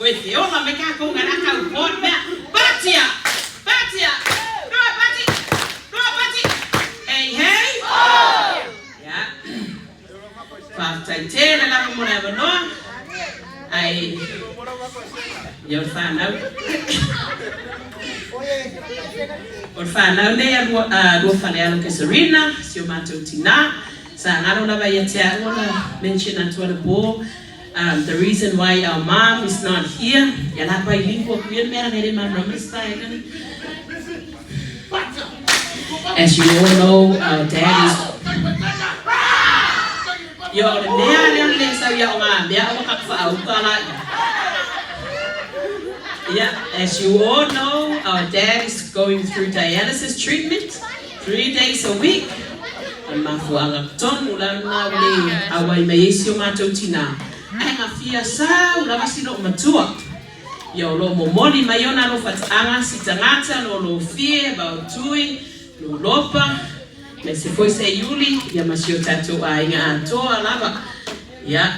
With the old American and I can want that. Batia! Batia! No, Bati! No, Bati! Hey, hey! Yeah. After 10 and I'm going to have a no. You'll find out. Orfana ne Luafalealo Kaisarina, sio matutina. Sa ngaro na ba yatia wala mention at the board. The reason why our mom is not here, yala pa ilimpo kuyen mera nere mama style. As you all know, our dad is. Yo, ne le sa ya ma, me a ka fa au kala. Yeah, as you all know, our dad is going through dialysis treatment 3 days a week. Mafuanga ton ulana ule awai maisio matotina. Ainga fia sa ulavasino matua. Yo lo momoli mayona lo fatanga sitangata lo fie bautui lo lopa. Me se foi se yuli ya masio tatu ainga atoa lava. Ya.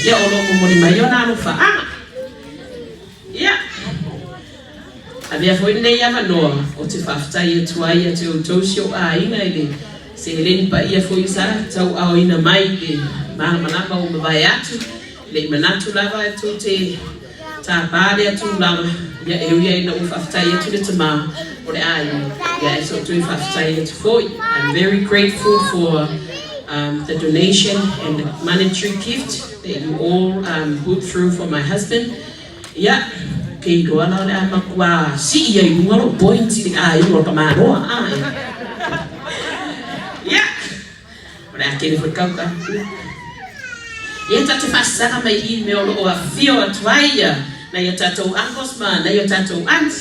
Ya lo momoli mayona lo faanga. Yeah. Avia foi nei ava no o te whaftai atuai atu o tausio a ina ele. Se Lene pa ia foi sa tau ao ina mai le malama o mawai atu. Le manatu lava atu te tāpare atu lava. Ia ea ina o whaftai atu le tama o le ai. Ia so tu whaftai atu foi. I'm very grateful for the donation and the monetary gift that you all put through for my husband. Yeah, okay, go on and I'm see you want to point to the eye, you want to man. Yeah, but I can't even come. Yet, at fast sana my email or a few at wire. Now your tattoo uncle's man, now your tattoo aunt.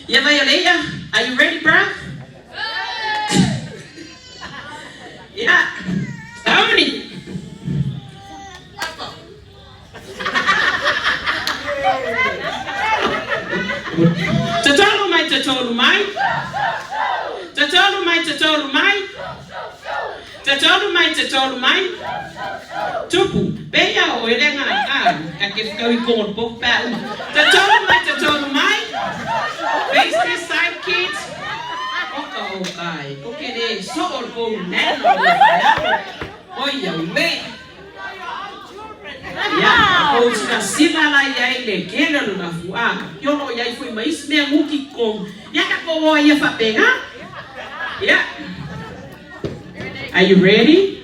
Yeah, Violeta, are you ready, bruh? Yeah, how many? Tatolo mai tatolo mai. Tatolo mai tatolo mai. Tatolo mai tatolo mai. Tupu, beya o ele ngana ka akifika wiko po pa. Tatolo mai. Face this side kids. Okay. Okay de so ko neno. Oya me. Ya, o tina sila la ya ile kele luna fua. Yo no ya foi mais me muki com. Ya ka ko ya fa pega. Yeah. Are you ready?